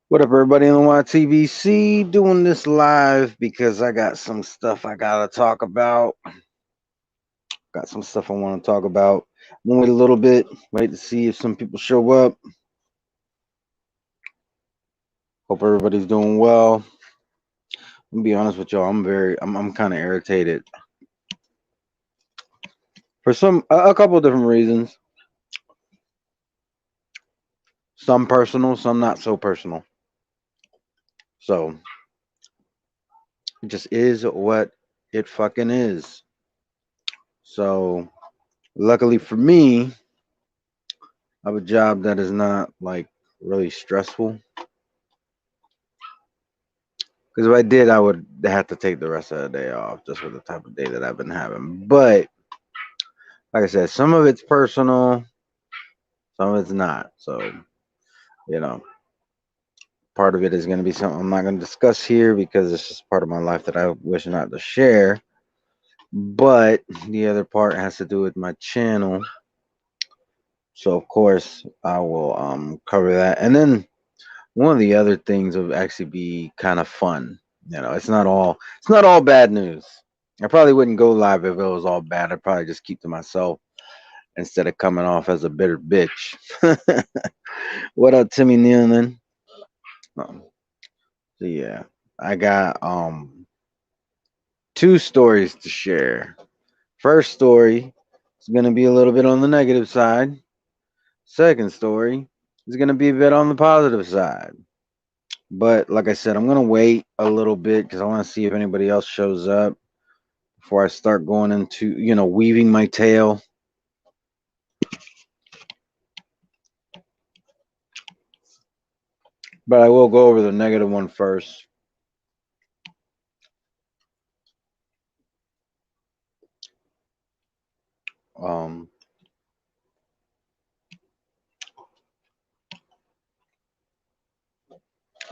What up, everybody in the YTBC? Doing this live because I got some stuff I gotta talk about. Got some stuff I want to talk about. I'm gonna wait a little bit, wait to see if some people show up. Hope everybody's doing well. I'm gonna be honest with y'all. I'm kind of irritated for a couple of different reasons. Some personal, some not so personal. So it just is what it fucking is. So luckily for me, I have a job that is not like really stressful. Because if I did, I would have to take the rest of the day off just for the type of day that I've been having. But like I said, some of it's personal, some of it's not. So, you know, part of it is going to be something I'm not going to discuss here because it's just part of my life that I wish not to share. But the other part has to do with my channel. So, of course, I will cover that. And then one of the other things would actually be kind of fun. It's not all bad news. I probably wouldn't go live if it was all bad. I'd probably just keep to myself instead of coming off as a bitter bitch. What up, Timmy Nealon? Um, so yeah, I got two stories to share. First story is gonna be a little bit on the negative side. Second story is gonna be a bit on the positive side. But like I said, I'm gonna wait a little bit because I want to see if anybody else shows up before I start going into weaving my tale. But I will go over the negative one first. Um,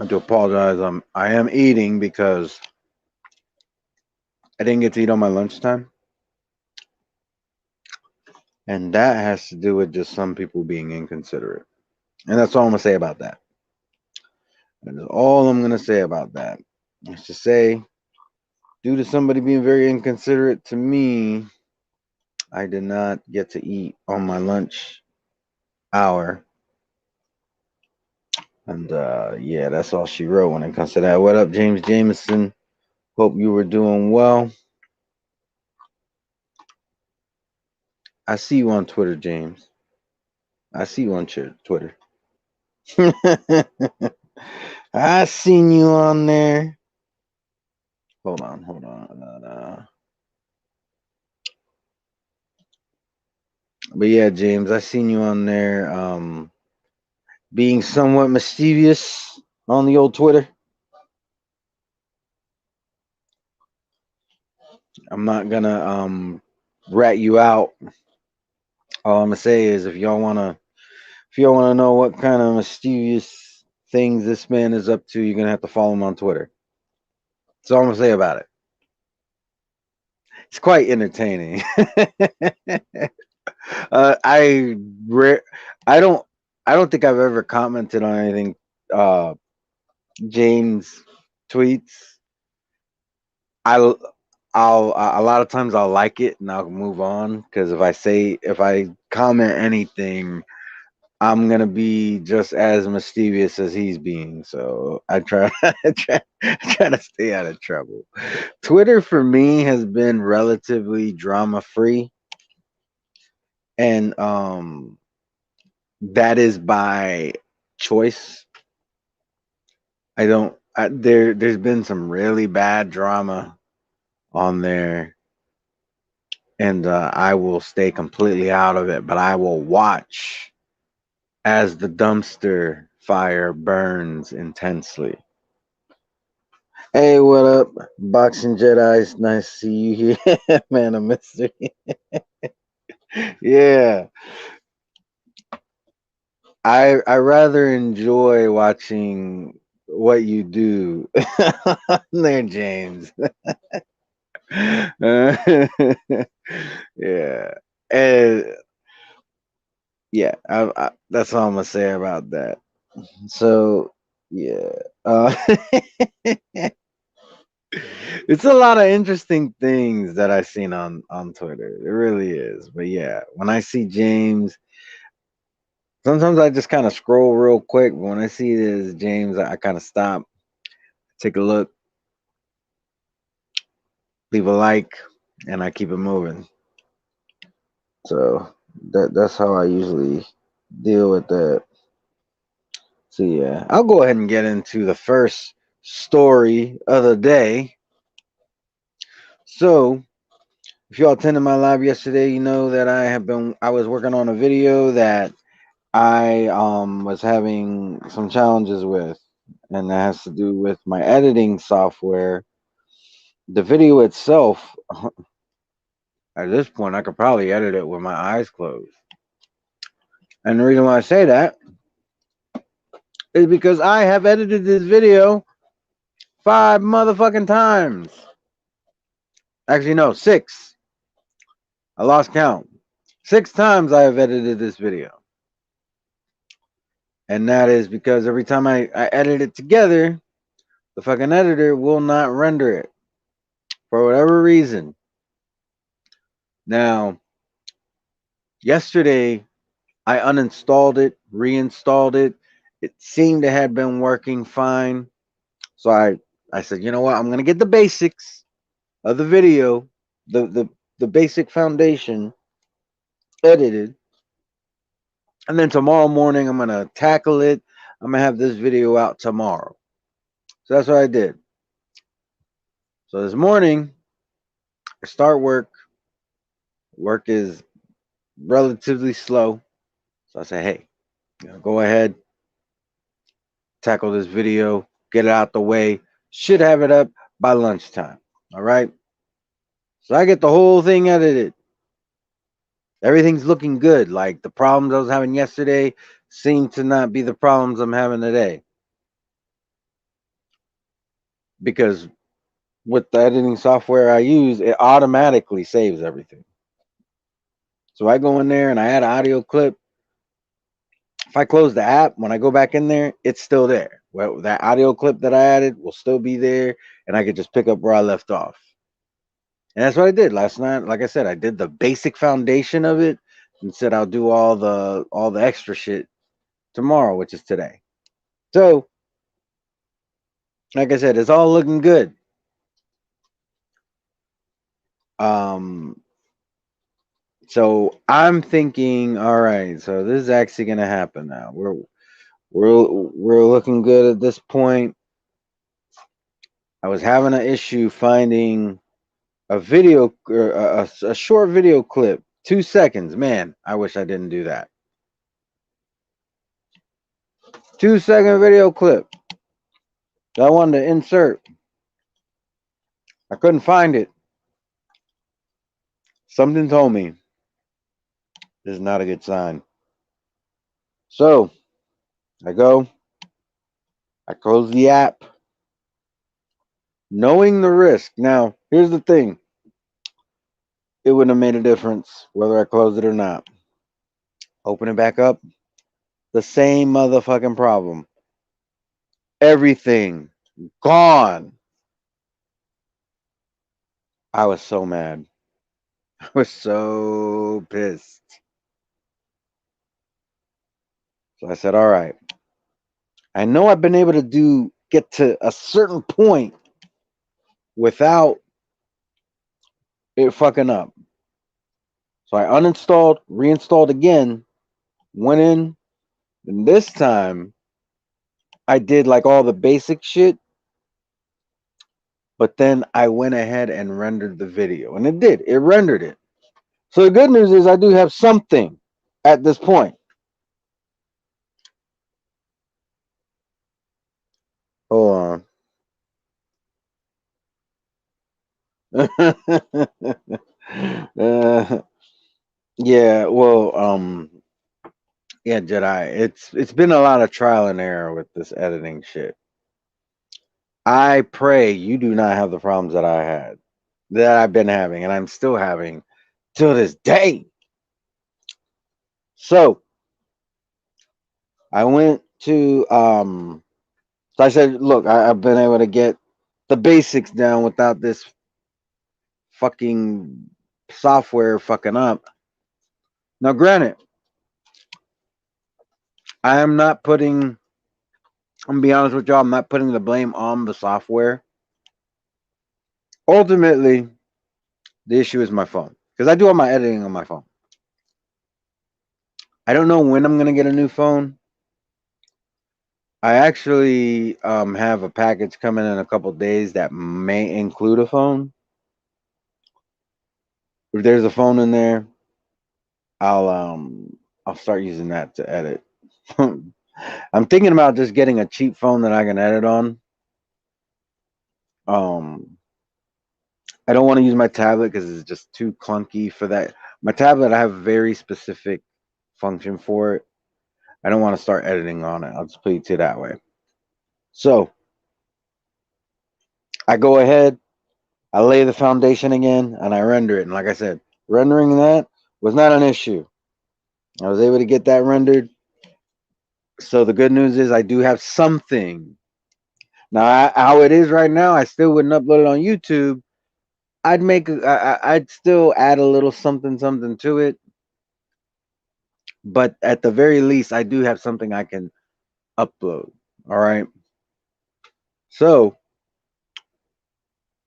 I do apologize. I am eating because I didn't get to eat on my lunchtime, and that has to do with just some people being inconsiderate. And that's all I'm gonna say about that. That is all I'm gonna say about that. Is to say, due to somebody being very inconsiderate to me, I did not get to eat on my lunch hour. And yeah, that's all she wrote when it comes to that. What up, James Jameson? Hope you were doing well. I see you on Twitter, James. I see you on Twitter. I seen you on there. Hold on. But yeah, James, I seen you on there. Being somewhat mischievous on the old Twitter. I'm not gonna rat you out. All I'm gonna say is if y'all wanna know what kind of mischievous things this man is up to, you're gonna have to follow him on Twitter. That's all I'm gonna say about it. It's quite entertaining. uh, I re- I don't I don't think I've ever commented on anything James tweets. I I'll a lot of times I'll like it and I'll move on because if I comment anything, I'm gonna be just as mischievous as he's being. So I try I try to stay out of trouble. Twitter for me has been relatively drama free, and that is by choice. There's been some really bad drama on there, and I will stay completely out of it, but I will watch as the dumpster fire burns intensely. Hey, what up, Boxing Jedi? It's nice to see you here, man of mystery. Yeah, I rather enjoy watching what you do there, James. Yeah, and yeah, that's all I'm gonna say about that. So Yeah. It's a lot of interesting things that I've seen on Twitter. It really is. But yeah, when I see James, sometimes I just kind of scroll real quick. But when I see this James, I kind of stop, take a look, leave a like, and I keep it moving. So that's how I usually deal with that. So yeah, I'll go ahead and get into the first story of the day. So if y'all attended my live yesterday, you know that I was working on a video that I was having some challenges with, and that has to do with my editing software. The video itself, at this point, I could probably edit it with my eyes closed. And the reason why I say that is because I have edited this video 5 motherfucking times. Actually, no, 6. I lost count. 6 times I have edited this video. And that is because every time I edit it together, the fucking editor will not render it for whatever reason. Now, yesterday, I uninstalled it, reinstalled it. It seemed to have been working fine. So I said, you know what? I'm gonna get the basics of the video, the basic foundation edited, and then tomorrow morning I'm gonna tackle it. I'm gonna have this video out tomorrow. So that's what I did. So this morning I start work. Work is relatively slow. So I say, hey, go ahead, tackle this video, get it out the way. Should have it up by lunchtime. All right. So I get the whole thing edited. Everything's looking good. Like the problems I was having yesterday seem to not be the problems I'm having today. Because with the editing software I use, it automatically saves everything. So I go in there and I add an audio clip. If I close the app, when I go back in there, it's still there. Well, that audio clip that I added will still be there, and I could just pick up where I left off. And that's what I did last night. Like I said, I did the basic foundation of it and said I'll do all the extra shit tomorrow, which is today. So, like I said, it's all looking good. Um, so I'm thinking, all right, so this is actually gonna happen now. We're looking good at this point. I was having an issue finding a video, a short video clip, 2 seconds. Man, I wish I didn't do that. 2 second video clip that I wanted to insert. I couldn't find it. Something told me this is not a good sign. So I close the app, knowing the risk. Now, here's the thing. It wouldn't have made a difference whether I closed it or not. Open it back up, the same motherfucking problem. Everything gone. I was so mad. I was so pissed. So I said, all right. I know I've been able to get to a certain point without it fucking up. So I uninstalled, reinstalled again, went in, and this time I did like all the basic shit, but then I went ahead and rendered the video. And it did. It rendered it. So the good news is I do have something at this point. Hold on. Yeah, well, yeah, Jedi. It's been a lot of trial and error with this editing shit. I pray you do not have the problems that I had, that I've been having, and I'm still having till this day. So I went to So I said, look, I've been able to get the basics down without this fucking software fucking up. Now, granted, I am not putting, I'm gonna be honest with y'all, I'm not putting the blame on the software. Ultimately, the issue is my phone because I do all my editing on my phone. I don't know when I'm gonna get a new phone. I actually have a package coming in a couple days that may include a phone. If there's a phone in there, I'll um I'll start using that to edit. I'm thinking about just getting a cheap phone that I can edit on. Um, I don't want to use my tablet because it's just too clunky for that. My tablet, I have a very specific function for it. I don't want to start editing on it. I'll just put it to that way. So I go ahead, I lay the foundation again, and I render it. And like I said, rendering that was not an issue. I was able to get that rendered. So the good news is I do have something. Now, how it is right now, I still wouldn't upload it on YouTube. I'd still add a little something, something to it. But at the very least, I do have something I can upload. All right. So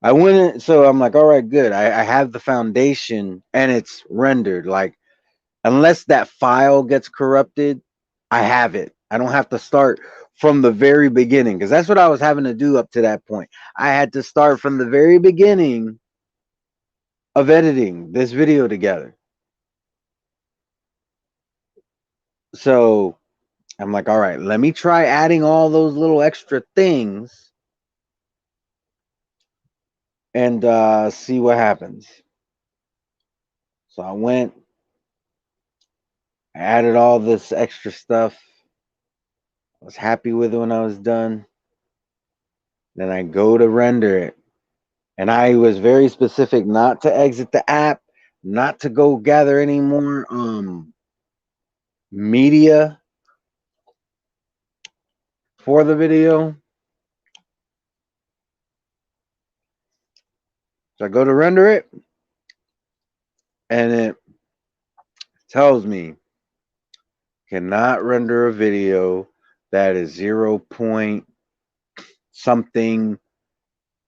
I went in, so I'm like, all right, good. I have the foundation and it's rendered. Like, unless that file gets corrupted, I have it. I don't have to start from the very beginning because that's what I was having to do up to that point. I had to start from the very beginning of editing this video together. So I'm like, all right, let me try adding all those little extra things and see what happens. So I went, I added all this extra stuff. I was happy with it when I was done. Then I go to render it. And I was very specific not to exit the app, not to go gather any more media for the video. So I go to render it and it tells me cannot render a video that is 0 point something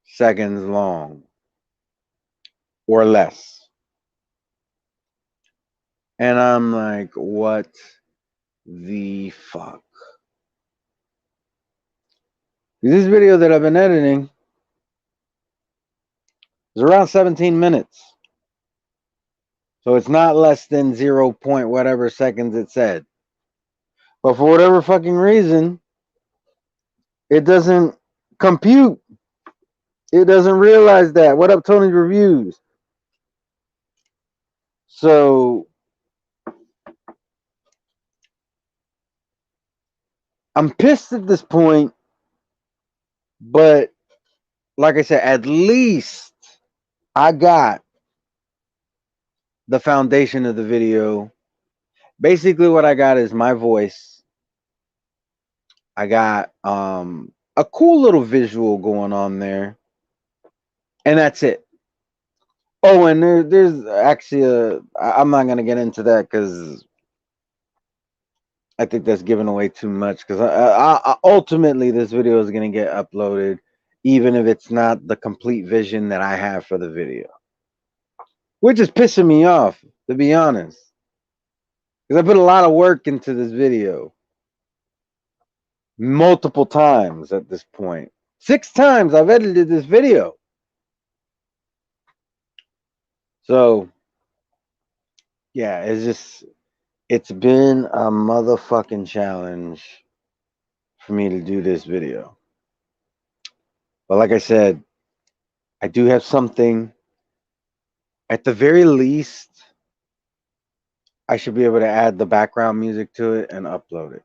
seconds long or less. And I'm like, what the fuck? This video that I've been editing is around 17 minutes. So it's not less than 0 point whatever seconds it said. But for whatever fucking reason, it doesn't compute. It doesn't realize that. What up, Tony's Reviews? So I'm pissed at this point, but like I said, at least I got the foundation of the video. Basically, what I got is my voice. I got a cool little visual going on there, and that's it. Oh, and there's actually I'm not gonna get into that because I think that's giving away too much. Because ultimately this video is gonna get uploaded, even if it's not the complete vision that I have for the video, which is pissing me off, to be honest. Because I put a lot of work into this video, multiple times at this point. 6 times I've edited this video. So yeah, it's been a motherfucking challenge for me to do this video. But like I said, I do have something. At the very least, I should be able to add the background music to it and upload it.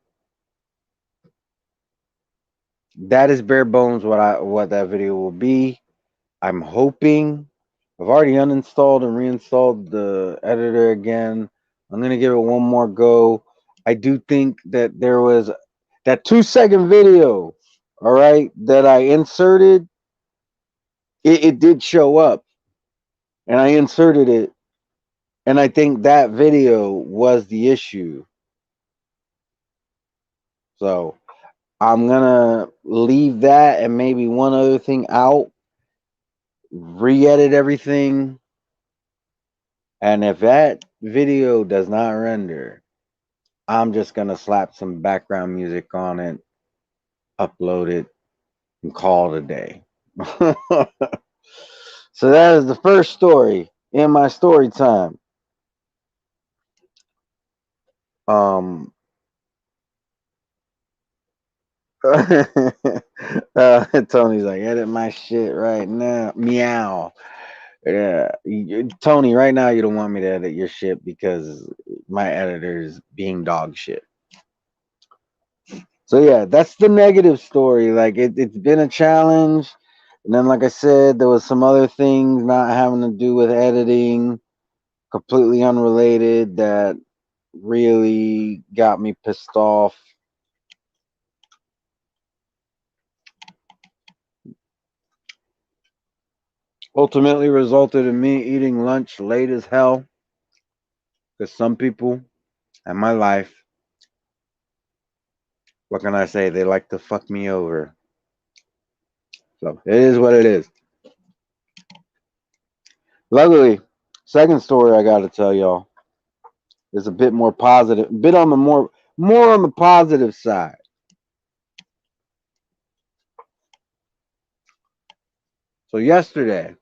That is bare bones what that video will be. I'm hoping. I've already uninstalled and reinstalled the editor again. I'm gonna give it one more go. I do think that there was that 2-second video all right, that I inserted, it did show up, and I inserted it, and I think that video was the issue. So I'm gonna leave that and maybe one other thing out, re-edit everything, and if that video does not render, I'm just gonna slap some background music on it, upload it, and call it a day. So that is the first story in my story time. Um, Tony's like, edit my shit right now. Meow. Yeah, Tony, right now you don't want me to edit your shit because my editor is being dog shit. So yeah, that's the negative story. Like it's been a challenge. And then, like I said, there was some other things not having to do with editing, completely unrelated, that really got me pissed off. Ultimately resulted in me eating lunch late as hell. Because some people in my life, what can I say? They like to fuck me over. So it is what it is. Luckily, second story I got to tell y'all is a bit more positive, a bit on the more on the positive side. So yesterday,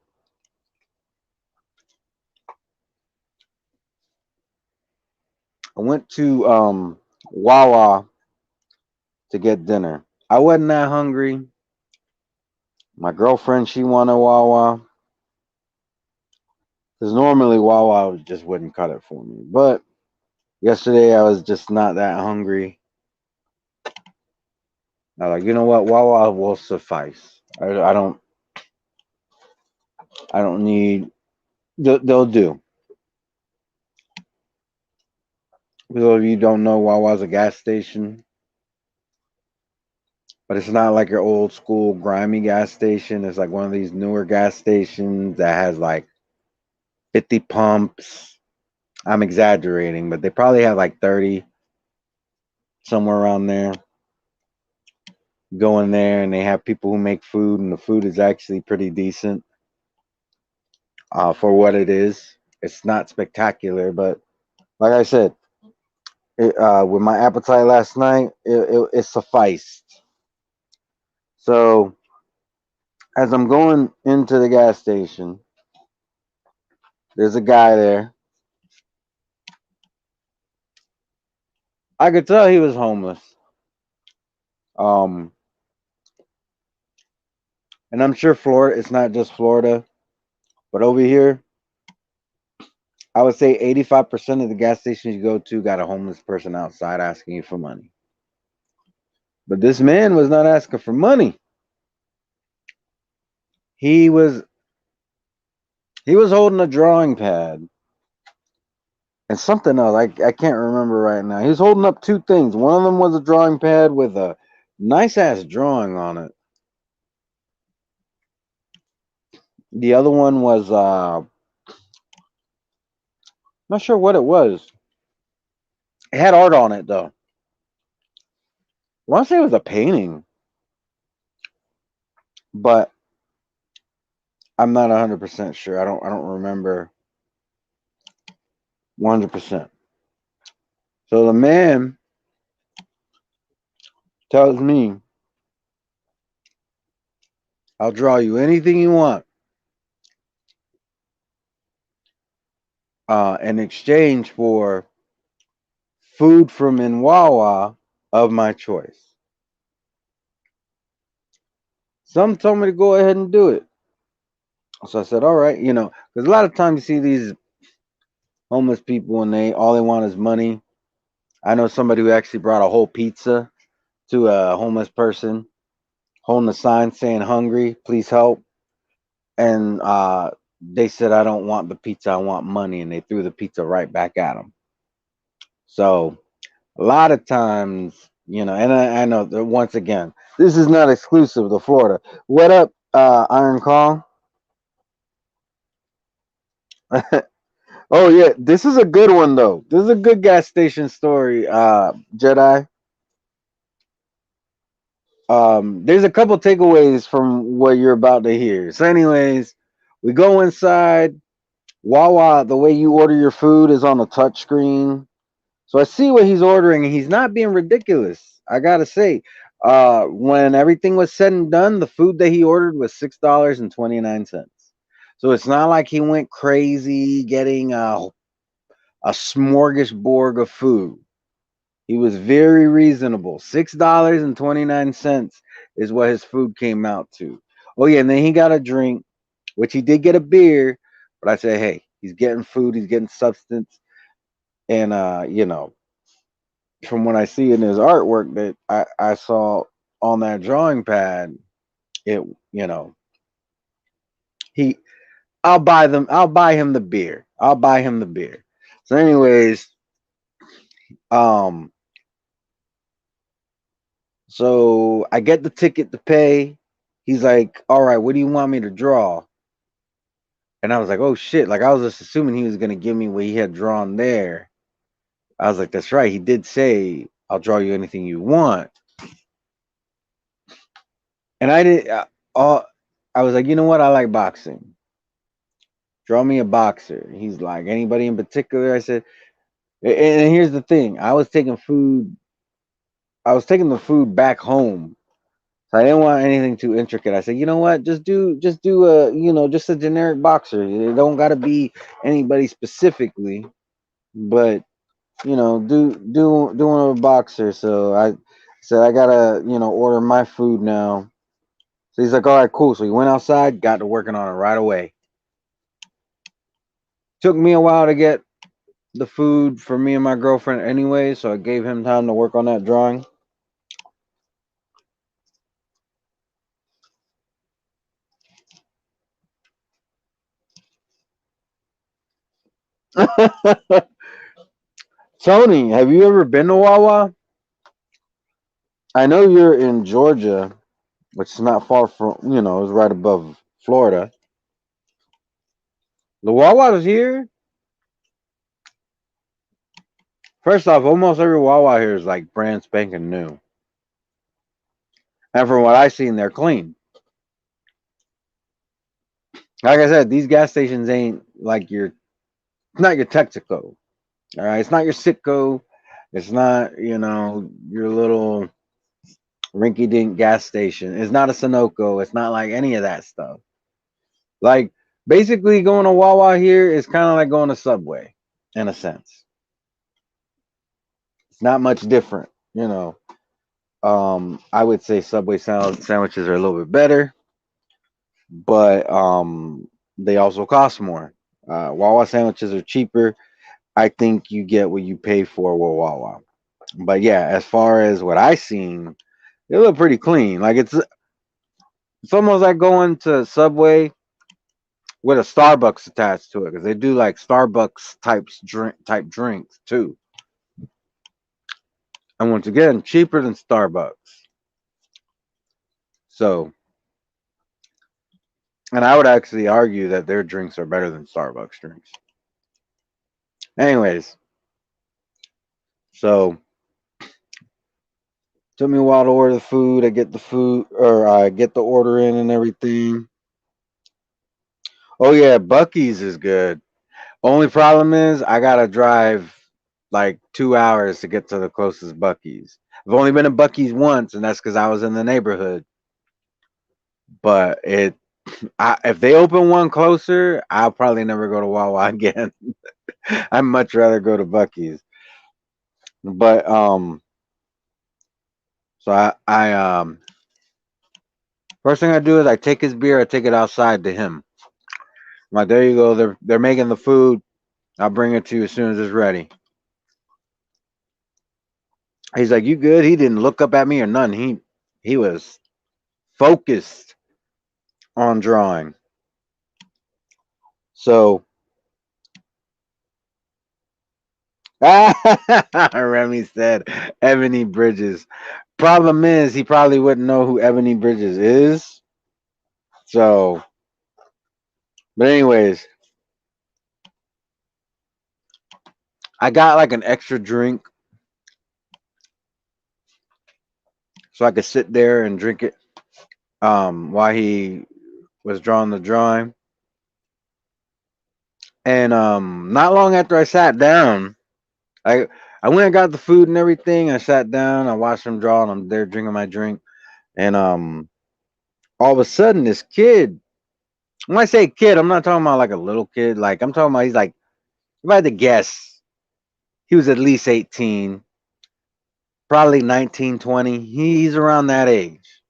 I went to Wawa to get dinner. I wasn't that hungry. My girlfriend, she wanted Wawa. Because normally Wawa just wouldn't cut it for me. But yesterday I was just not that hungry. I was like, you know what? Wawa will suffice. I don't need. They'll do. For those of you who don't know, Wawa's a gas station, but it's not like your old school grimy gas station. It's like one of these newer gas stations that has like 50 pumps. I'm exaggerating, but they probably have like 30, somewhere around there. Go in there and they have people who make food, and the food is actually pretty decent for what it is. It's not spectacular, but like I said, with my appetite last night, it sufficed. So as I'm going into the gas station, there's a guy there. I could tell he was homeless. Um, and I'm sure Florida, it's not just Florida, but over here, I would say 85% of the gas stations you go to got a homeless person outside asking you for money. But this man was not asking for money. He was he was holding a drawing pad and something else. I can't remember right now. He was holding up two things. One of them was a drawing pad with a nice ass drawing on it. The other one was not sure what it was. It had art on it though. I want to say it was a painting, but I'm not 100% sure. I don't remember 100%. So the man tells me, "I'll draw you anything you want in exchange for food from Wawa of my choice." Some told me to go ahead and do it. So I said, all right, because a lot of times you see these homeless people and all they want is money. I know somebody who actually brought a whole pizza to a homeless person, holding a sign saying hungry, please help. And they said, I don't want the pizza, I want money. And they threw the pizza right back at them. So a lot of times And I know that once again, this is not exclusive to Florida. What up, Iron Call? Oh yeah, this is a good one though. This is a good gas station story, Jedi. There's a couple takeaways from what you're about to hear. So, anyways, we go inside. Wawa, the way you order your food is on a touch screen. So I see what he's ordering, and he's not being ridiculous. I gotta say, when everything was said and done, the food that he ordered was $6.29. So it's not like he went crazy getting a smorgasbord of food. He was very reasonable. $6.29 is what his food came out to. Oh yeah, and then he got a drink, which he did get a beer, but I said, hey, he's getting food, he's getting substance, and from what I see in his artwork that I saw on that drawing pad, it you know he I'll buy him the beer. I'll buy him the beer. So anyways, um so I get the ticket to pay. He's like, all right, what do you want me to draw? And I was like, oh shit, like I was just assuming he was gonna give me what he had drawn there. I was like, that's right, he did say I'll draw you anything you want. And I did all I was like, you know what, I like boxing. Draw me a boxer. He's like, anybody in particular? I said, and here's the thing. I was taking the food back home. So I didn't want anything too intricate. I said, you know what? Just do just a generic boxer. It don't gotta be anybody specifically, but doing a boxer. So I said I gotta, order my food now. So he's like, all right, cool. So he went outside, got to working on it right away. Took me a while to get the food for me and my girlfriend anyway, so I gave him time to work on that drawing. Tony, have you ever been to Wawa? I know you're in Georgia, which is not far from, it's right above Florida. The Wawa's here. First off, almost every Wawa here is like brand spanking new. And from what I've seen, they're clean. Like I said, these gas stations ain't like not your Texaco. All right. It's not your Sitco. It's not, your little rinky dink gas station. It's not a Sunoco. It's not like any of that stuff. Like basically going to Wawa here is kind of like going to Subway in a sense. It's not much different, you know. I would say Subway sandwiches are a little bit better, but they also cost more. Wawa sandwiches are cheaper. I think you get what you pay for with Wawa. But yeah, as far as what I seen, they look pretty clean. Like it's almost like going to Subway with a Starbucks attached to it because they do like Starbucks type drinks too. And once again, cheaper than Starbucks. So, and I would actually argue that their drinks are better than Starbucks drinks. Anyways, so took me a while to order the food. I get the food or I get the order in and everything. Oh yeah, Bucky's is good. Only problem is I gotta drive like 2 hours to get to the closest Bucky's. I've only been to Bucky's once, and that's because I was in the neighborhood. But if they open one closer, I'll probably never go to Wawa again. I'd much rather go to Bucky's. But so I first thing I do is I take his beer, I take it outside to him. I'm like, there you go. They're making the food. I'll bring it to you as soon as it's ready. He's like, you good? He didn't look up at me or nothing. He was focused on drawing. So Remy said Ebony Bridges. Problem is, he probably wouldn't know who Ebony Bridges is. So, but anyways, I got like an extra drink so I could sit there and drink it while he was drawing the drawing. And not long after I sat down, I I went and got the food and everything. I sat down, I watched him draw, and I'm there drinking my drink. And all of a sudden, this kid. When I say kid, I'm not talking about like a little kid. Like I'm talking about he's like, if I had to guess, he was at least 18, probably 19, 20. He's around that age.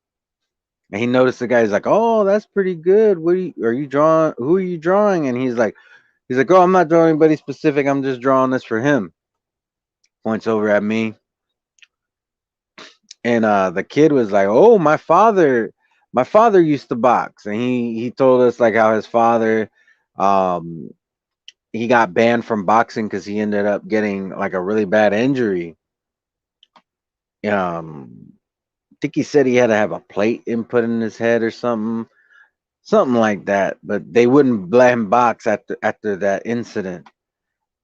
And he noticed the guy. He's like, "Oh, that's pretty good. Are you drawing? Who are you drawing?" And he's like, "Oh, I'm not drawing anybody specific. I'm just drawing this for him." Points over at me, and the kid was like, "Oh, my father used to box," and he told us like how his father, um, he got banned from boxing because he ended up getting like a really bad injury. I think he said he had to have a plate input in his head or something like that. But they wouldn't let him box after that incident.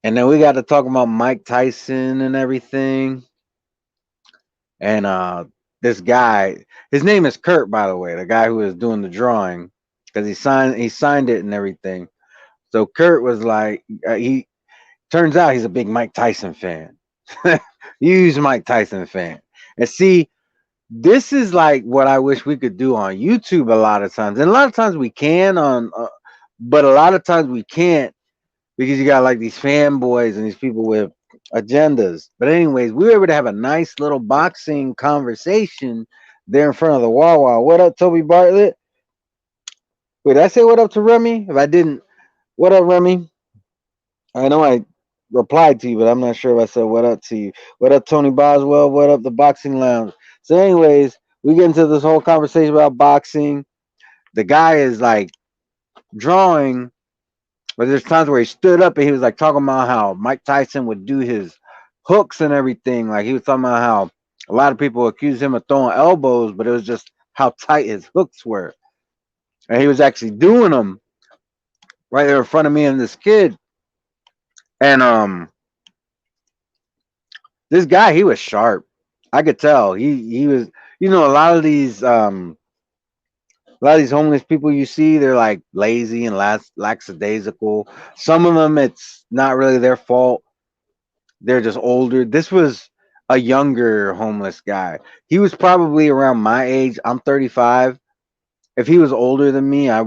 And then we got to talk about Mike Tyson and everything. And this guy, his name is Kurt, by the way, the guy who was doing the drawing, because he signed it and everything. So Kurt was like, he turns out he's a big Mike Tyson fan. Huge Mike Tyson fan. And see, this is like what I wish we could do on YouTube a lot of times, and a lot of times we can but a lot of times we can't because you got like these fanboys and these people with agendas. But anyways, we were able to have a nice little boxing conversation there in front of the Wawa. What up, Toby Bartlett? Wait, did I say what up to Remy? If I didn't, what up, Remy? I know I replied to you, but I'm not sure if I said what up to you. What up, Tony Boswell? What up, the Boxing Lounge? So, anyways, we get into this whole conversation about boxing. The guy is like drawing, but there's times where he stood up and he was like talking about how Mike Tyson would do his hooks and everything. Like he was talking about how a lot of people accused him of throwing elbows, but it was just how tight his hooks were. And he was actually doing them right there in front of me and this kid. And this guy, he was sharp. I could tell. He was, a lot of these homeless people you see, they're like lazy and lackadaisical. Some of them, it's not really their fault. They're just older. This was a younger homeless guy. He was probably around my age. I'm 35. If he was older than me, I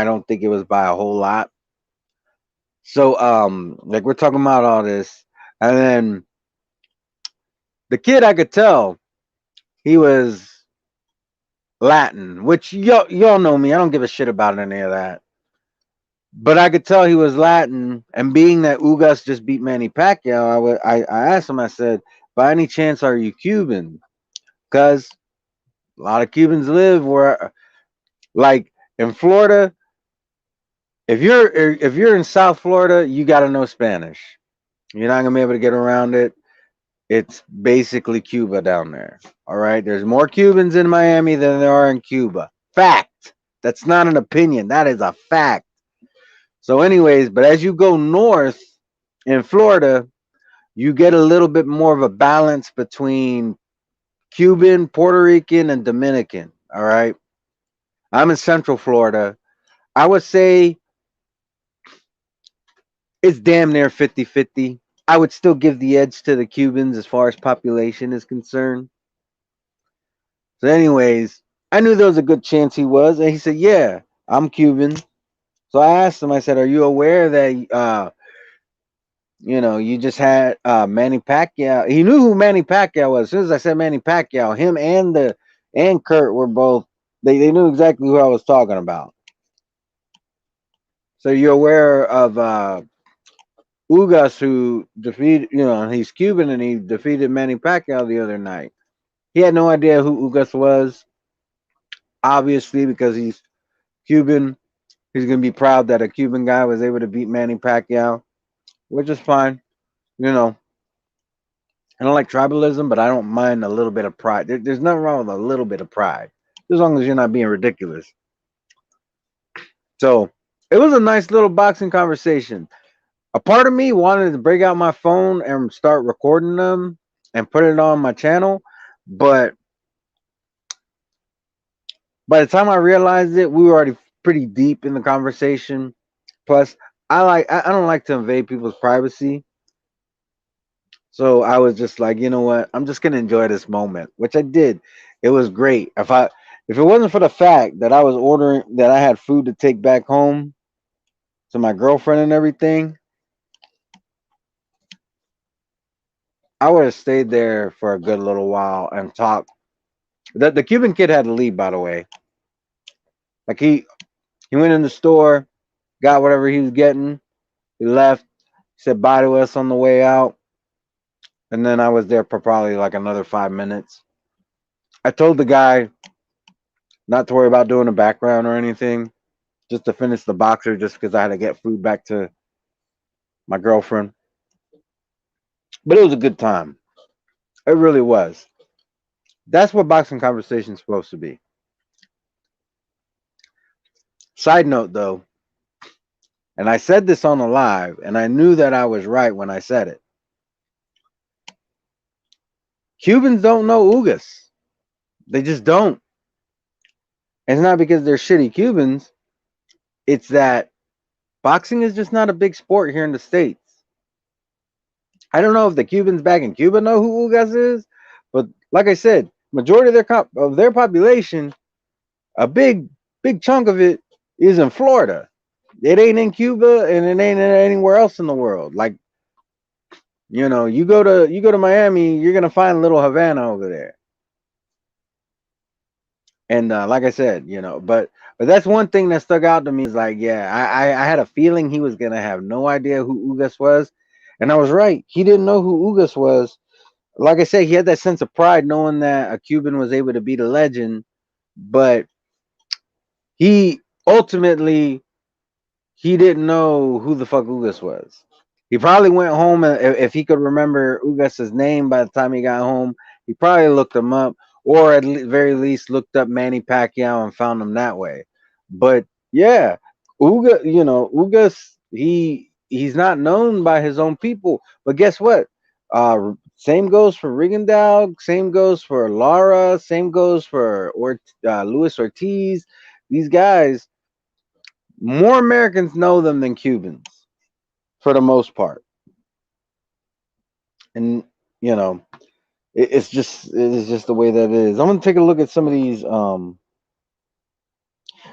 don't think it was by a whole lot. So like we're talking about all this, and then the kid, I could tell he was Latin, which y'all know me. I don't give a shit about any of that. But I could tell he was Latin, and being that Ugas just beat Manny Pacquiao, I asked him. I said, "By any chance, are you Cuban?" Because a lot of Cubans live where, like in Florida, if you're in South Florida, you got to know Spanish. You're not gonna be able to get around it. It's basically Cuba down there. All right, there's more Cubans in Miami than there are in Cuba. Fact. That's not an opinion. That is a fact. So, anyways, but as you go north in Florida, you get a little bit more of a balance between Cuban, Puerto Rican, and Dominican. All right. I'm in Central Florida. I would say it's damn near 50-50. I would still give the edge to the Cubans as far as population is concerned. So, anyways, I knew there was a good chance he was. And he said, "Yeah, I'm Cuban." So I asked him, I said, "Are you aware that you just had Manny Pacquiao?" He knew who Manny Pacquiao was. As soon as I said Manny Pacquiao, him and Kurt were both they knew exactly who I was talking about. So you're aware of Ugas, who defeated, he's Cuban and he defeated Manny Pacquiao the other night. He had no idea who Ugas was, obviously, because he's Cuban. He's going to be proud that a Cuban guy was able to beat Manny Pacquiao, which is fine. You know, I don't like tribalism, but I don't mind a little bit of pride. There's nothing wrong with a little bit of pride, as long as you're not being ridiculous. So it was a nice little boxing conversation. A part of me wanted to break out my phone and start recording them and put it on my channel, but by the time I realized it, we were already pretty deep in the conversation. Plus, I don't like to invade people's privacy. So I was just like, you know what? I'm just gonna enjoy this moment, which I did. It was great. If it wasn't for the fact that I was ordering that I had food to take back home to my girlfriend and everything, I would have stayed there for a good little while and talked. The Cuban kid had to leave, by the way. Like he went in the store, got whatever he was getting, he left, said bye to us on the way out, and then I was there for probably like another 5 minutes. I told the guy not to worry about doing a background or anything, just to finish the boxer, just because I had to get food back to my girlfriend. But it was a good time. It really was. That's what boxing conversation is supposed to be. Side note though, and I said this on a live, and I knew that I was right when I said it. Cubans don't know Ugas. They just don't. And it's not because they're shitty Cubans. It's that boxing is just not a big sport here in the States. I don't know if the Cubans back in Cuba know who Ugas is, but like I said, majority of their population, a big chunk of it is in Florida. It ain't in Cuba and it ain't anywhere else in the world. Like, you go to Miami, you're gonna find little Havana over there. And like I said, but that's one thing that stuck out to me is like, yeah, I had a feeling he was gonna have no idea who Ugas was, and I was right. He didn't know who Ugas was. Like I said, he had that sense of pride knowing that a Cuban was able to beat a legend, but he ultimately he didn't know who the fuck Ugas was. He probably went home and if he could remember Ugas's name by the time he got home, he probably looked him up, or at very least looked up Manny Pacquiao and found him that way. But yeah, Ugas, he's not known by his own people. But guess what? Same goes for Rigondeaux. Same goes for Lara. Same goes for Luis Ortiz. These guys, more Americans know them than Cubans for the most part. And you know, it's just the way that it is. I'm gonna take a look at some of these. No,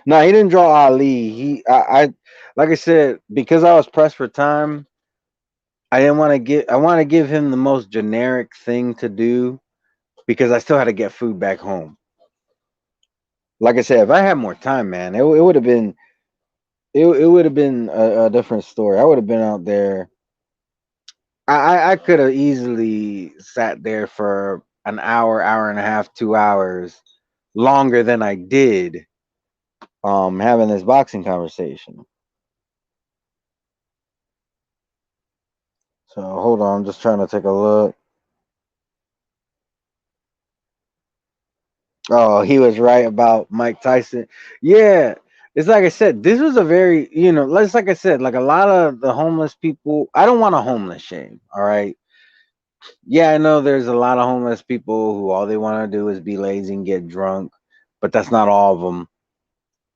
he didn't draw Ali. I like I said, because I was pressed for time. I didn't want to get. I want to give him the most generic thing to do because I still had to get food back home. Like I said, if I had more time, man, it would have been it would have been a different story. I would have been out there. I could have easily sat there for an hour, hour and a half, 2 hours longer than I did having this boxing conversation. So hold on, I'm just trying to take a look. Oh, he was right about Mike Tyson. Yeah, it's like I said, this was a very, like I said, like a lot of the homeless people. I don't want a homeless shame. All right. Yeah, I know there's a lot of homeless people who all they want to do is be lazy and get drunk, but that's not all of them.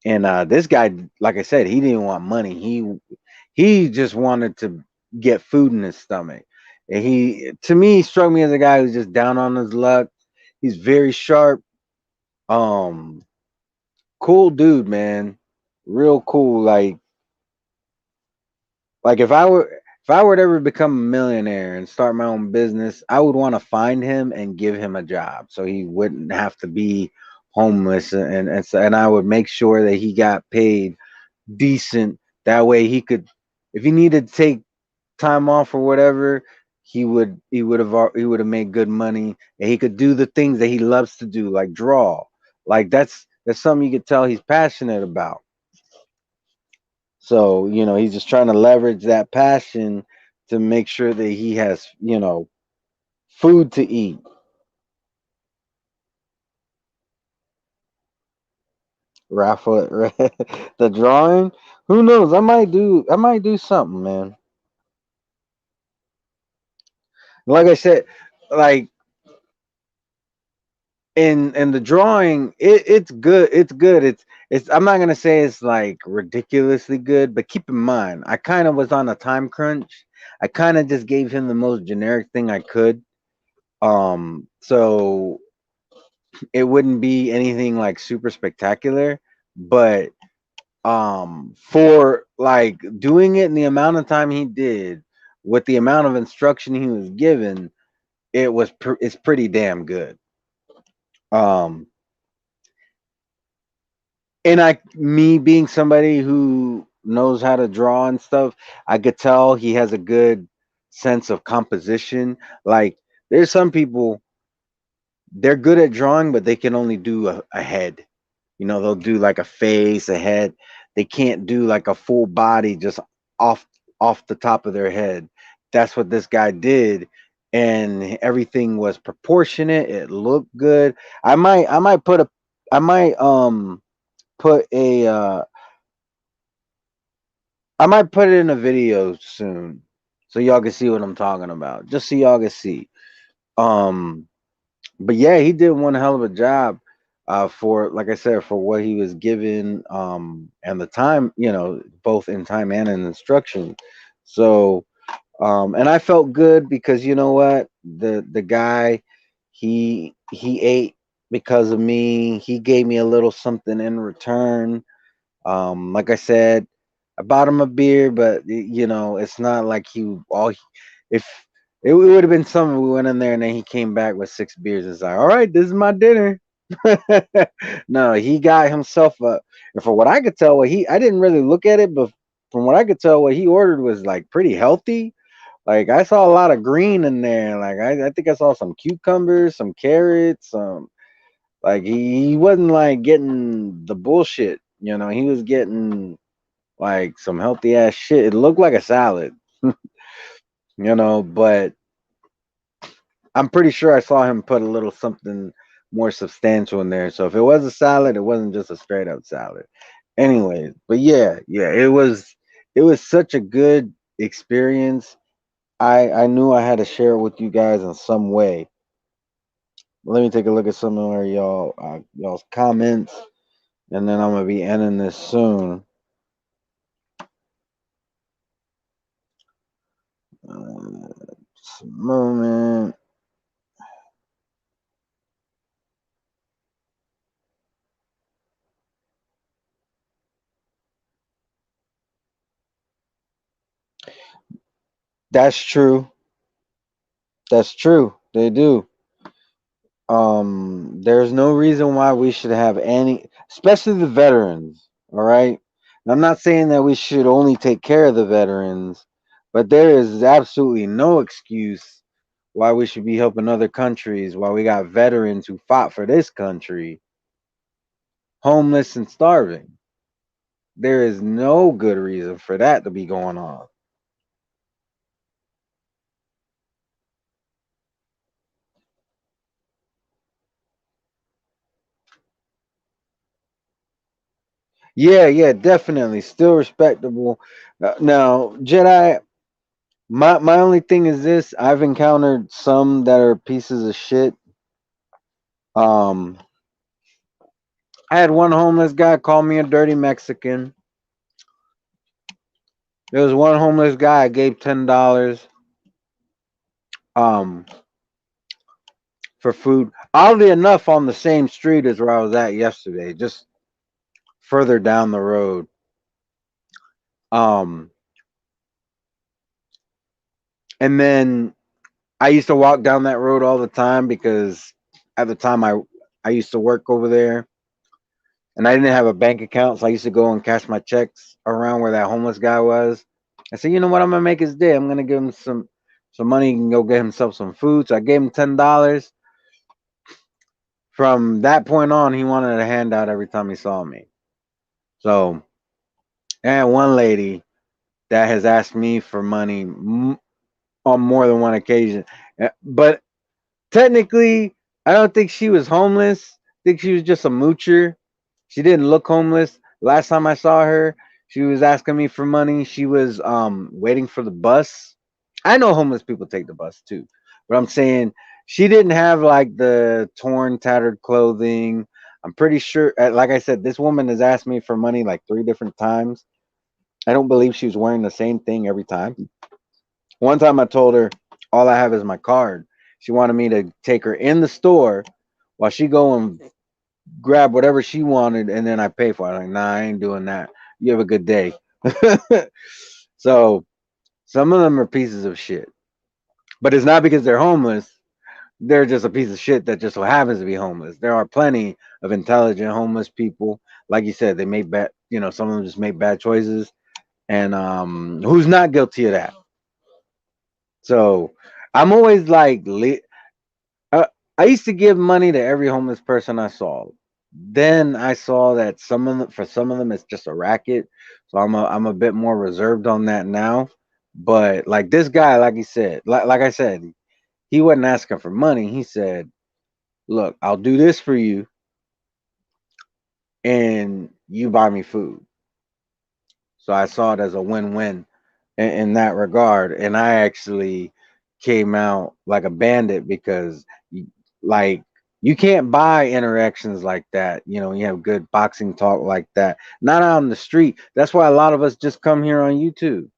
And this guy, like I said, he didn't want money. He just wanted to get food in his stomach. And to me, struck me as a guy who's just down on his luck. He's very sharp. Um, Cool dude, man. Real cool. Like if I were to ever become a millionaire and start my own business, I would want to find him and give him a job so he wouldn't have to be homeless and I would make sure that he got paid decent. That way if he needed to take time off or whatever, he would have made good money and he could do the things that he loves to do, like draw. Like that's something you could tell he's passionate about. So, he's just trying to leverage that passion to make sure that he has, food to eat. Raffle, the drawing. Who knows? I might do something, man. Like I said, like in the drawing, it's good. It's good. It's. I'm not gonna say it's like ridiculously good, but keep in mind, I kind of was on a time crunch. I kind of just gave him the most generic thing I could. So it wouldn't be anything like super spectacular, but for like doing it in the amount of time he did, with the amount of instruction he was given, it's pretty damn good. Um, and me being somebody who knows how to draw and stuff, I could tell he has a good sense of composition. Like there's some people, they're good at drawing, but they can only do a head. They'll do like a face, a head. They can't do like a full body just off off the top of their head. That's what this guy did, and everything was proportionate. It looked good. I might put a I might I might put it in a video soon so y'all can see what I'm talking about. Just so y'all can see. Um but yeah, he did one hell of a job for, like I said, for what he was given, and the time, both in time and in instruction. So and I felt good because you know what, the guy, he ate because of me. He gave me a little something in return. Like I said, I bought him a beer, but it's not like if it would have been something, we went in there and then he came back with 6 beers. It's like, all right, this is my dinner. No, he got himself a. And for what I could tell, I didn't really look at it, but from what I could tell, what he ordered was like pretty healthy. Like I saw a lot of green in there. Like I think I saw some cucumbers, some carrots, like he wasn't like getting the bullshit. He was getting like some healthy ass shit. It looked like a salad, but I'm pretty sure I saw him put a little something more substantial in there. So if it was a salad, it wasn't just a straight up salad. Anyways, but yeah, it was such a good experience. I knew I had to share it with you guys in some way. Let me take a look at some of y'all's comments, and then I'm gonna be ending this soon. Just a moment. That's true. That's true. They do. There's no reason why we should have any, especially the veterans. All right. And I'm not saying that we should only take care of the veterans, but there is absolutely no excuse why we should be helping other countries while we got veterans who fought for this country homeless and starving. There is no good reason for that to be going on. Yeah, definitely. Still respectable. Now, Jedi, my only thing is this: I've encountered some that are pieces of shit. Um, I had one homeless guy call me a dirty Mexican. There was one homeless guy I gave $10 um for food. Oddly enough, on the same street as where I was at yesterday, just further down the road. Um, and then I used to walk down that road all the time because at the time I used to work over there, and I didn't have a bank account, so I used to go and cash my checks around where that homeless guy was. I said, you know what, I'm gonna make his day. I'm gonna give him some money. He can go get himself some food. So I gave him $10. From that point on, he wanted a handout every time he saw me. So, and one lady that has asked me for money on more than one occasion. But technically, I don't think she was homeless. I think she was just a moocher. She didn't look homeless. Last time I saw her, she was asking me for money. She was waiting for the bus. I know homeless people take the bus too, but I'm saying she didn't have like the torn, tattered clothing. I'm pretty sure, like I said, this woman has asked me for money like 3 different times. I don't believe she was wearing the same thing every time. One time I told her all I have is my card. She wanted me to take her in the store while she go and grab whatever she wanted and then I pay for it. I'm like, nah, I ain't doing that. You have a good day. So some of them are pieces of shit. But it's not because they're homeless. They're just a piece of shit that just so happens to be homeless. There are plenty of intelligent homeless people. Like you said, they make bad, some of them just make bad choices. And who's not guilty of that? So I'm always like, uh, I used to give money to every homeless person I saw. Then I saw that for some of them, it's just a racket. So I'm a bit more reserved on that now. But like this guy, like he said, like I said, he wasn't asking for money. He said, "Look, I'll do this for you, and you buy me food." So I saw it as a win-win in that regard, and I actually came out like a bandit because, like, you can't buy interactions like that. You have good boxing talk like that, not out on the street. That's why a lot of us just come here on YouTube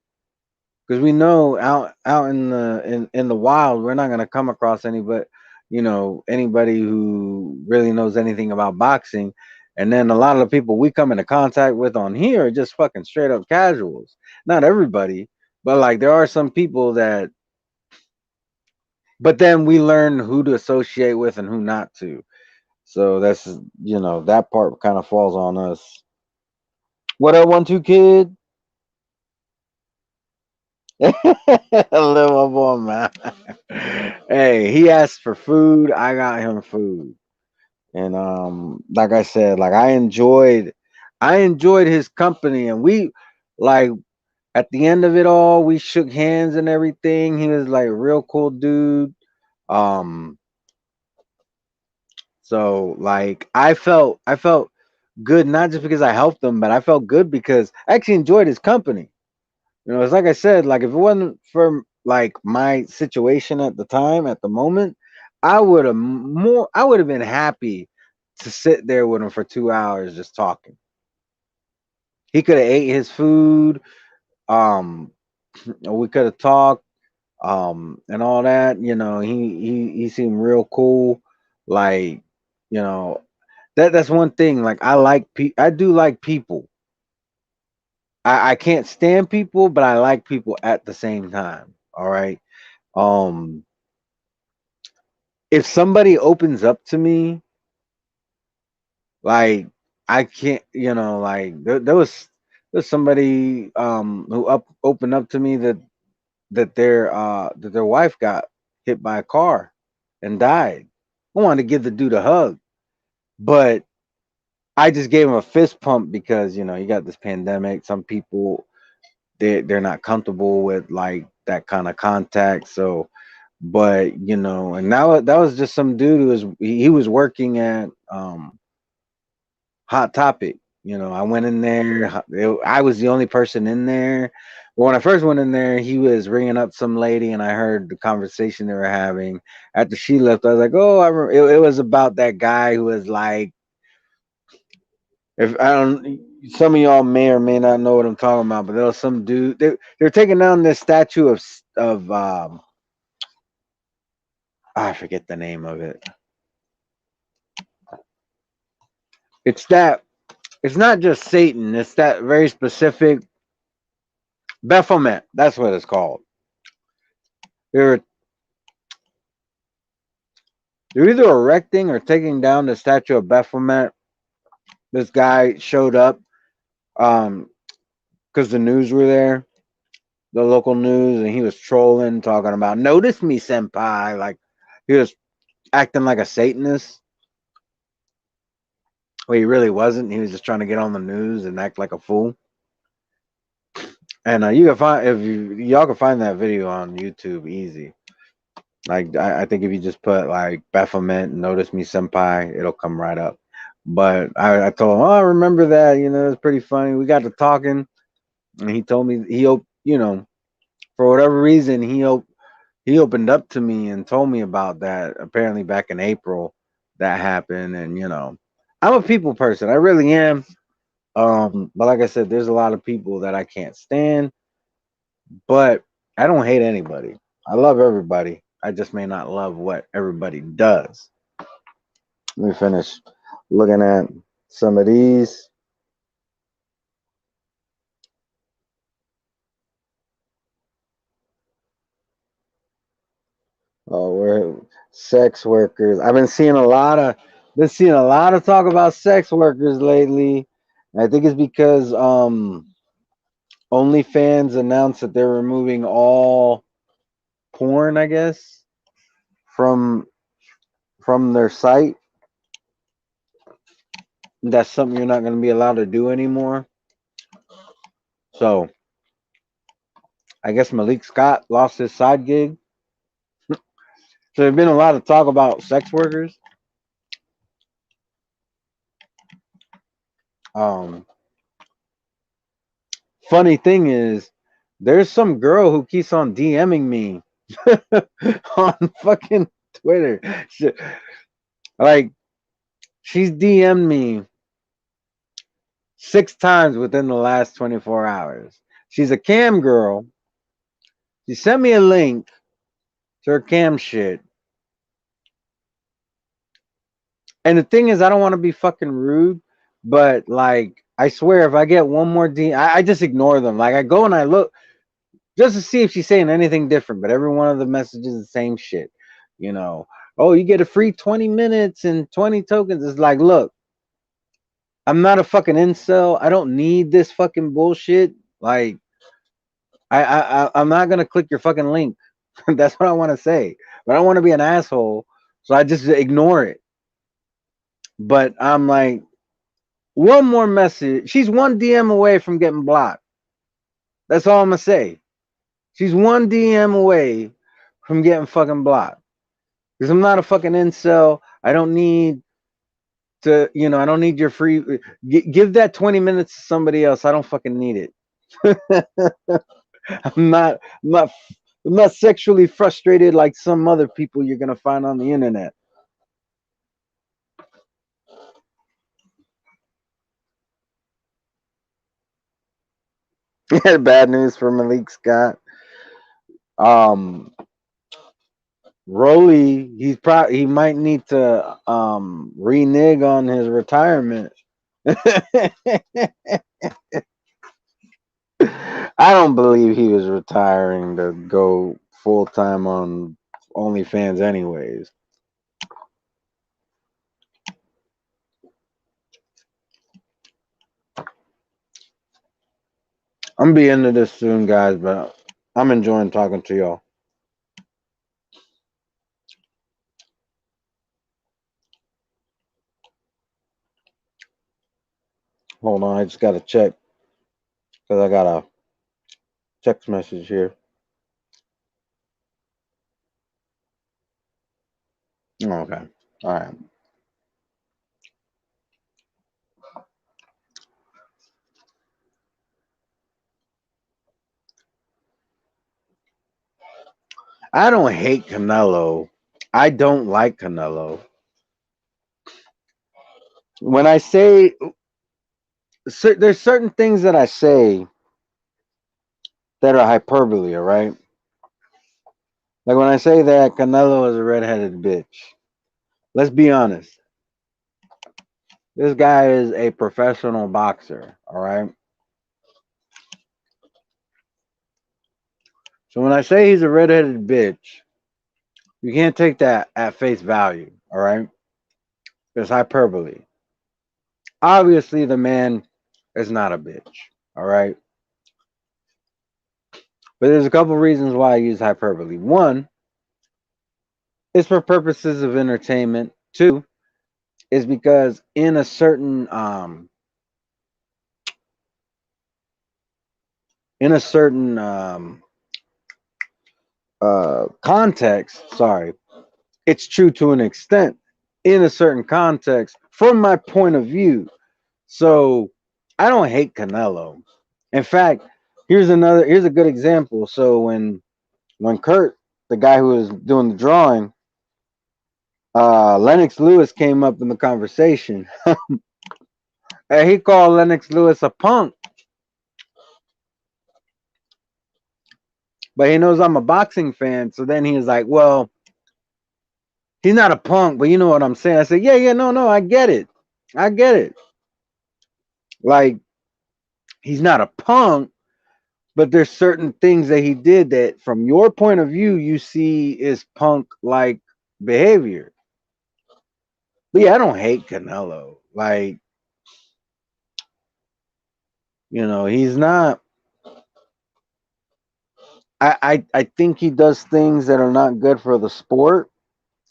because we know out in the wild we're not gonna come across anybody who really knows anything about boxing. And then a lot of the people we come into contact with on here are just fucking straight up casuals. Not everybody, but like there are some people that. But then we learn who to associate with and who not to. So that's that part kind of falls on us. What up, 1 2 kid? Little boy, man. Hey, he asked for food. I got him food, and like I said, like I enjoyed his company, and we like at the end of it all, we shook hands and everything. He was like a real cool dude. Um, so like I felt good not just because I helped him, but I felt good because I actually enjoyed his company. It's like I said, like if it wasn't for like my situation at the time, at the moment, I would have been happy to sit there with him for 2 hours just talking. He could have ate his food, um, we could have talked, and all that. He seemed real cool. Like, you know, that's one thing. Like I do like people. I can't stand people, but I like people at the same time. All right. Um, if somebody opens up to me, like I can't, like there was somebody who up opened up to me that their wife got hit by a car and died. I wanted to give the dude a hug, but I just gave him a fist pump because you got this pandemic. Some people they're not comfortable with like that kind of contact. So, but and now that was just some dude who he was working at Hot Topic. I went in there. I was the only person in there. But when I first went in there, he was ringing up some lady, and I heard the conversation they were having. After she left, I was like, "Oh, it was about that guy who was like, if I don't, some of y'all may or may not know what I'm talking about, but there was some dude. They're taking down this statue of I forget the name of it. It's that. It's not just Satan. It's that very specific Baphomet. That's what it's called. They're they're either erecting or taking down the statue of Baphomet. This guy showed up because the news were there, the local news, and he was trolling, talking about "Notice me, senpai." Like he was acting like a Satanist. Well, he really wasn't. He was just trying to get on the news and act like a fool. And you can find if y'all can find that video on YouTube easy. Like I think if you just put like Baphomet, notice me senpai, it'll come right up. But I told him, oh, I remember that. You know, it's pretty funny. We got to talking, and he told me you know, for whatever reason, he opened up to me and told me about that. Apparently, back in April, that happened, and you know, I'm a people person. I really am. But like I said, there's a lot of people that I can't stand, but I don't hate anybody. I love everybody. I just may not love what everybody does. Let me finish looking at some of these. Oh, we're sex workers. I've been seeing a lot of talk about sex workers lately. And I think it's because OnlyFans announced that they're removing all porn, I guess, from their site. That's something you're not going to be allowed to do anymore. So I guess Malik Scott lost his side gig. So there's been a lot of talk about sex workers. Um, Funny thing is, there's some girl who keeps on DMing me on fucking Twitter. Like she's DM'd me 6 times within the last 24 hours. She's a cam girl. She sent me a link to her cam shit. And the thing is, I don't want to be fucking rude, but like, I swear, if I get one more DM, I just ignore them. Like, I go and I look just to see if she's saying anything different, but every one of the messages is the same shit. You know, oh, you get a free 20 minutes and 20 tokens. It's like, look, I'm not a fucking incel. I don't need this fucking bullshit. Like, I'm not gonna click your fucking link. That's what I want to say. But I don't want to be an asshole, so I just ignore it. But I'm like, one more message. She's one DM away from getting blocked. That's all I'm gonna say. She's one DM away from getting fucking blocked. Because I'm not a fucking incel. I don't need to, you know, I don't need your free. Give that 20 minutes to somebody else. I don't fucking need it. I'm not, I'm not, I'm not sexually frustrated like some other people you're gonna find on the internet. Bad news for Malik Scott. Um, Rolly, he might need to renege on his retirement. I don't believe he was retiring to go full time on OnlyFans, anyways. I'm gonna be into this soon, guys, but I'm enjoying talking to y'all. Hold on, I just gotta check because I got a text message here. Okay, all right. I don't hate Canelo. I don't like Canelo. When I say there's certain things that I say that are hyperbole, all right? Like when I say that Canelo is a redheaded bitch. Let's be honest. This guy is a professional boxer, all right? So when I say he's a redheaded bitch, you can't take that at face value, all right? It's hyperbole. Obviously, the man is not a bitch, all right? But there's a couple reasons why I use hyperbole. One is for purposes of entertainment. Two is because in a certain context, sorry, it's true to an extent in a certain context from my point of view. So I don't hate Canelo. In fact, here's a good example. So when Kurt, the guy who was doing the drawing, Lennox Lewis came up in the conversation, and he called Lennox Lewis a punk. But he knows I'm a boxing fan, so then he was like, "Well, he's not a punk, but you know what I'm saying." I said, "Yeah, no, I get it, I get it. Like he's not a punk, but there's certain things that he did that, from your point of view, you see is punk-like behavior." But yeah, I don't hate Canelo. Like, he's not. I think he does things that are not good for the sport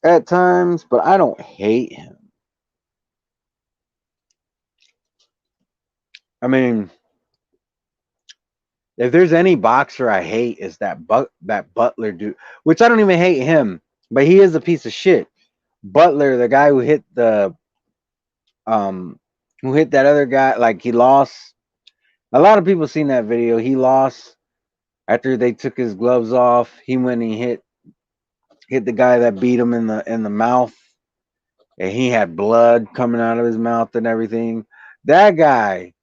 at times, but I don't hate him. I mean, if there's any boxer I hate, is that Butler dude, which I don't even hate him, but he is a piece of shit. Butler, the guy um who hit that other guy, like he lost. A lot of people seen that video. He lost after they took his gloves off. He went and hit the guy that beat him in the mouth, and he had blood coming out of his mouth and everything. That guy,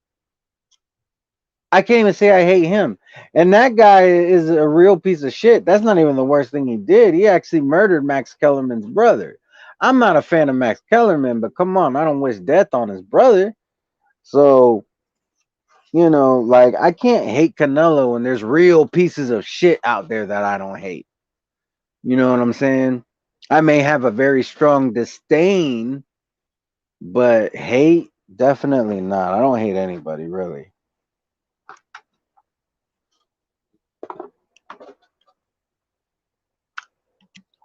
I can't even say I hate him. And that guy is a real piece of shit. That's not even the worst thing he did. He actually murdered Max Kellerman's brother. I'm not a fan of Max Kellerman, but come on, I don't wish death on his brother. So, like, I can't hate Canelo when there's real pieces of shit out there that I don't hate. You know what I'm saying? I may have a very strong disdain, but hate, definitely not. I don't hate anybody, really.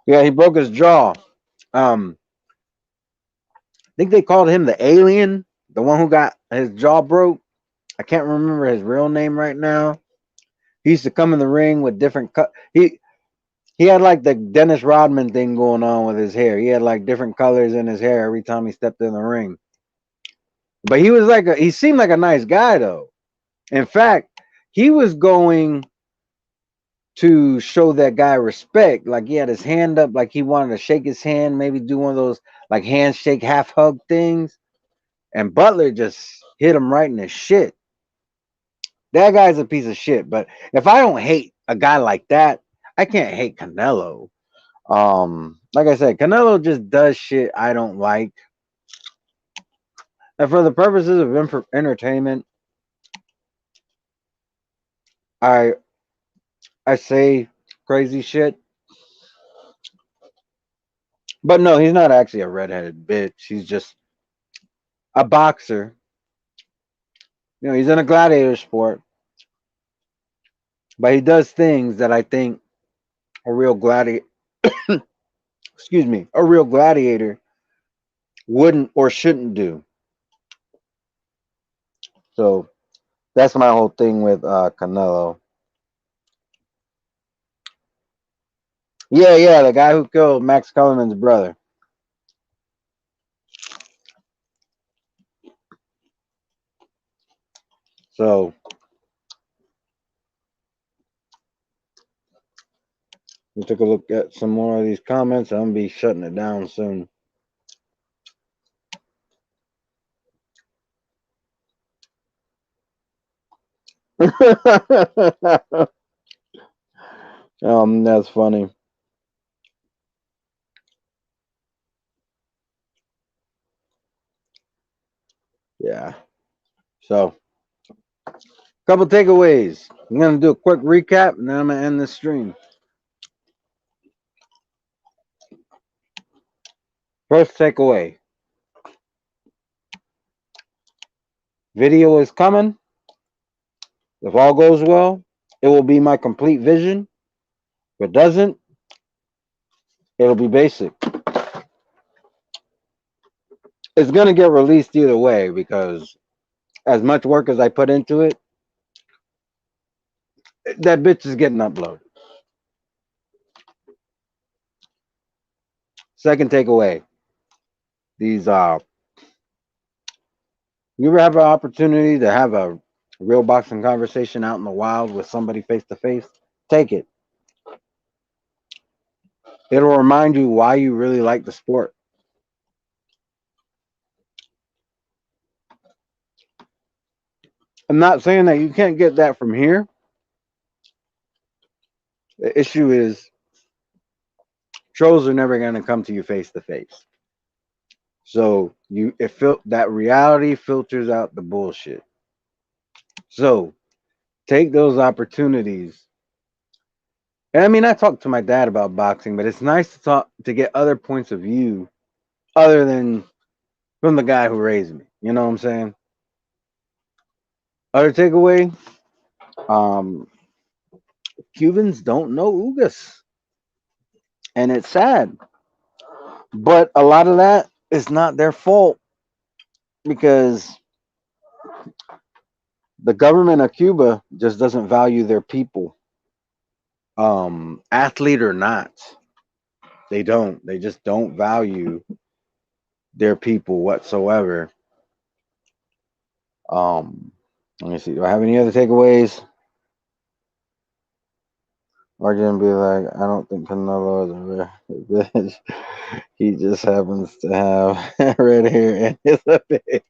Yeah, he broke his jaw. I think they called him the alien, the one who got his jaw broke. I can't remember his real name right now. He used to come in the ring with different cut. He had like the Dennis Rodman thing going on with his hair. He had like different colors in his hair every time he stepped in the ring. But he seemed like a nice guy though. In fact, he was going to show that guy respect. Like he had his hand up, like he wanted to shake his hand, maybe do one of those like handshake half hug things. And Butler just hit him right in the shit. That guy's a piece of shit. But if I don't hate a guy like that, I can't hate Canelo. Like I said, Canelo just does shit I don't like. And for the purposes of entertainment, I I say crazy shit. But no, he's not actually a redheaded bitch. He's just a boxer. He's in a gladiator sport, but he does things that I think a real gladiator, excuse me, a real gladiator wouldn't or shouldn't do. So that's my whole thing with Canelo. Yeah, the guy who killed Max Kellerman's brother. So we took a look at some more of these comments. I'm gonna be shutting it down soon. That's funny. Yeah. So, couple takeaways. I'm gonna do a quick recap, and then I'm gonna end this stream. First takeaway: video is coming. If all goes well, it will be my complete vision. If it doesn't, it'll be basic. It's gonna get released either way because as much work as I put into it, that bitch is getting uploaded. Second takeaway: these you ever have an opportunity to have a real boxing conversation out in the wild with somebody face to face? Take it. It'll remind you why you really like the sport. I'm not saying that you can't get that from here. The issue is trolls are never going to come to you face to face. So that reality filters out the bullshit. So take those opportunities. And I mean, I talked to my dad about boxing, but it's nice to talk to get other points of view other than from the guy who raised me. You know what I'm saying? Other takeaway: um, Cubans don't know Ugas, and it's sad. But a lot of that is not their fault because the government of Cuba just doesn't value their people, athlete or not. They don't. They just don't value their people whatsoever. Um, Let me see. Do I have any other takeaways? Or gonna be like, I don't think Canelo is a rare bitch. He just happens to have red hair and is a big.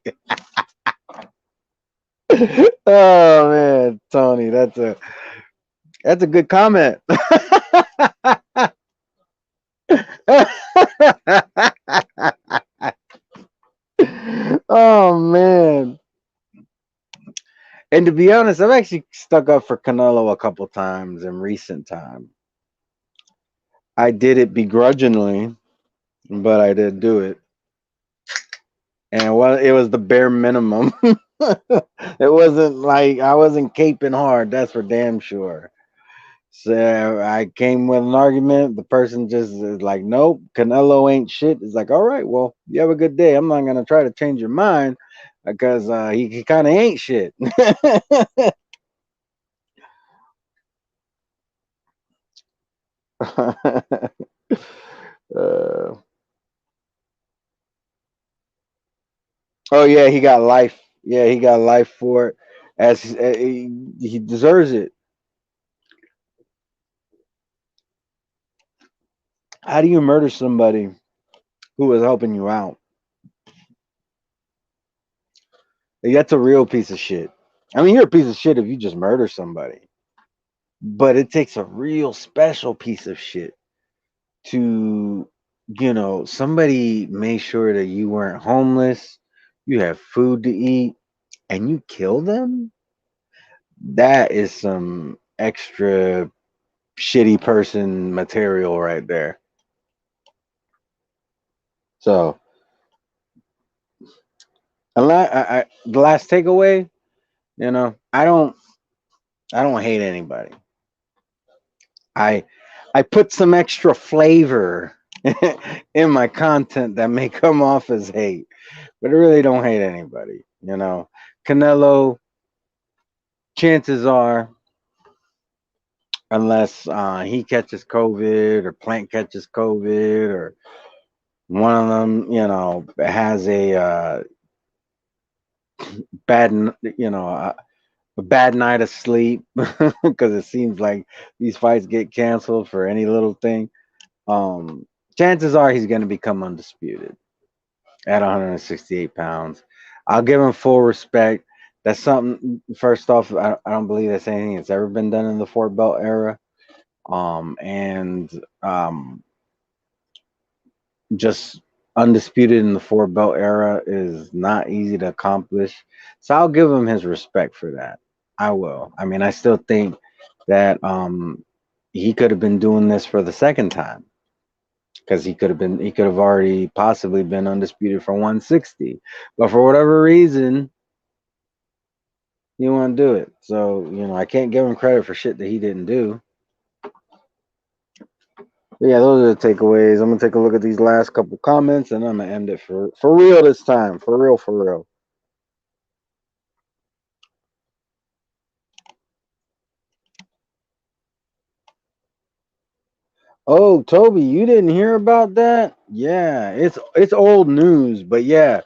Oh man, Tony, that's a good comment. Oh man. And to be honest, I've actually stuck up for Canelo a couple times in recent time. I did it begrudgingly, but I did do it. And well, it was the bare minimum. It wasn't like I wasn't caping hard, that's for damn sure. So I came with an argument. The person just is like, nope, Canelo ain't shit. It's like, all right, well, you have a good day. I'm not gonna try to change your mind because he kind of ain't shit. uh, oh yeah, he got life. Yeah, he got life for it. As he deserves it. How do you murder somebody who was helping you out? Like, that's a real piece of shit. I mean, you're a piece of shit if you just murder somebody, but it takes a real special piece of shit to, somebody made sure that you weren't homeless, you have food to eat, and you kill them. That is some extra shitty person material right there. So, the last takeaway, I don't hate anybody. I I put some extra flavor in my content that may come off as hate, but I really don't hate anybody. Canelo, chances are, unless he catches COVID or Plant catches COVID or one of them, has bad, a bad night of sleep because it seems like these fights get canceled for any little thing. Um, Chances are he's going to become undisputed at 168 pounds. I'll give him full respect. That's something. First off, I don't believe that's anything that's ever been done in the four belt era. And just undisputed in the four belt era is not easy to accomplish. So I'll give him his respect for that. I will. I mean, I still think that he could have been doing this for the second time because he could have already possibly been undisputed for 160, but for whatever reason he want to do it. So I can't give him credit for shit that he didn't do. But yeah, those are the takeaways. I'm gonna take a look at these last couple comments and I'm gonna end it for real this time. For real, for real. Oh, Toby, you didn't hear about that? Yeah, it's old news, but yeah.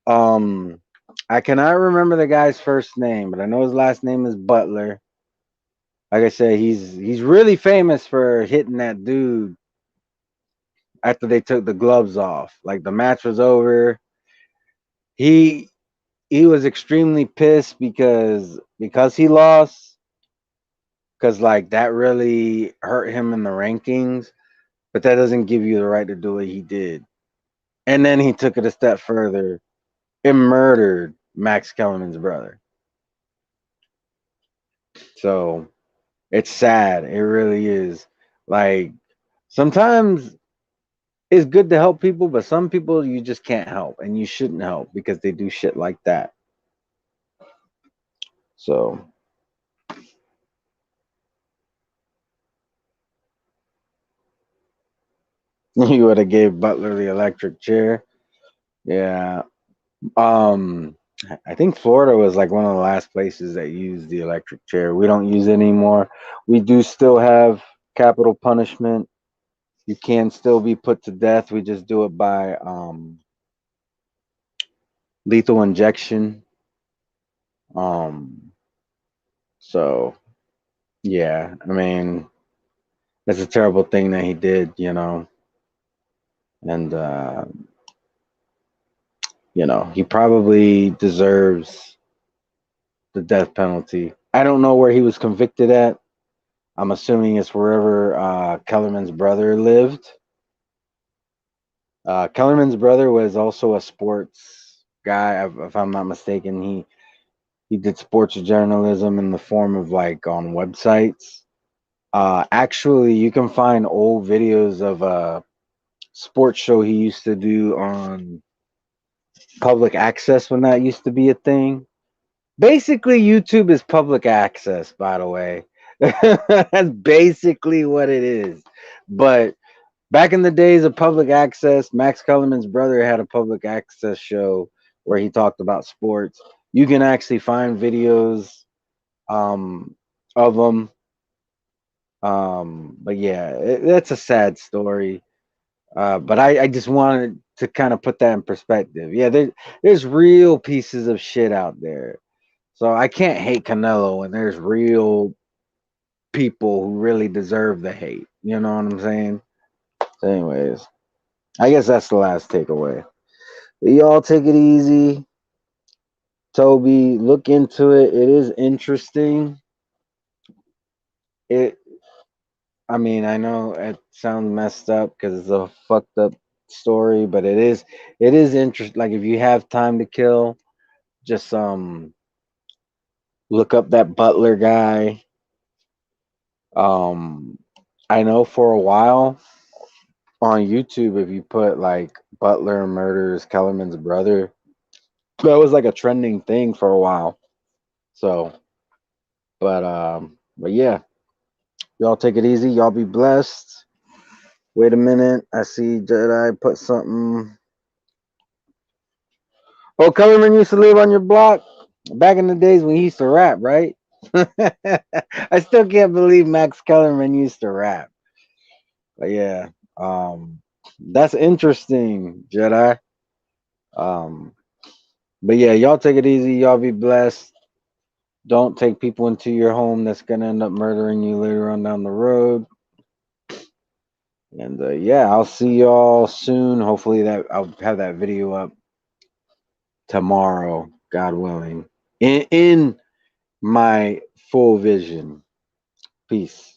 Um, I cannot remember the guy's first name, but I know his last name is Butler. Like I said, he's really famous for hitting that dude after they took the gloves off. Like the match was over. He he was extremely pissed because he lost, because like that really hurt him in the rankings, but that doesn't give you the right to do what he did. And then he took it a step further and murdered Max Kellerman's brother. So it's sad. It really is. Like sometimes it's good to help people, but some people you just can't help and you shouldn't help because they do shit like that. So you would have gave Butler the electric chair. Yeah. Um I think Florida was like one of the last places that used the electric chair. We don't use it anymore. We do still have capital punishment. You can still be put to death. We just do it by lethal injection. Um so yeah, I mean, that's a terrible thing that he did, you know. And you know, he probably deserves the death penalty. I don't know where he was convicted at. I'm assuming it's wherever Kellerman's brother lived. Kellerman's brother was also a sports guy, if I'm not mistaken. He did sports journalism in the form of like on websites. Actually, you can find old videos of a sports show he used to do on public access when that used to be a thing. Basically, YouTube is public access, by the way. That's basically what it is. But back in the days of public access, Max Kellerman's brother had a public access show where he talked about sports. You can actually find videos um, of them. But yeah, that's a sad story. But I just wanted to kind of put that in perspective. Yeah, there's real pieces of shit out there. So I can't hate Canelo when there's real people who really deserve the hate. You know what I'm saying? So anyways, I guess that's the last takeaway. Y'all take it easy. Toby, look into it. It is interesting. It I mean, I know it sounds messed up because it's a fucked up story, but it is interesting. Like if you have time to kill, just look up that Butler guy. Um I know for a while on YouTube, if you put like Butler murders Kellerman's brother, that was like a trending thing for a while. So, but yeah, y'all take it easy. Y'all be blessed. Wait a minute, I see Jedi put something. Oh, Kellerman used to live on your block back in the days when he used to rap, right? I still can't believe Max Kellerman used to rap. But yeah, that's interesting, Jedi. Um, but yeah, y'all take it easy. Y'all be blessed. Don't take people into your home that's gonna end up murdering you later on down the road. And yeah, I'll see y'all soon. Hopefully that I'll have that video up tomorrow, God willing. In my full vision. Peace.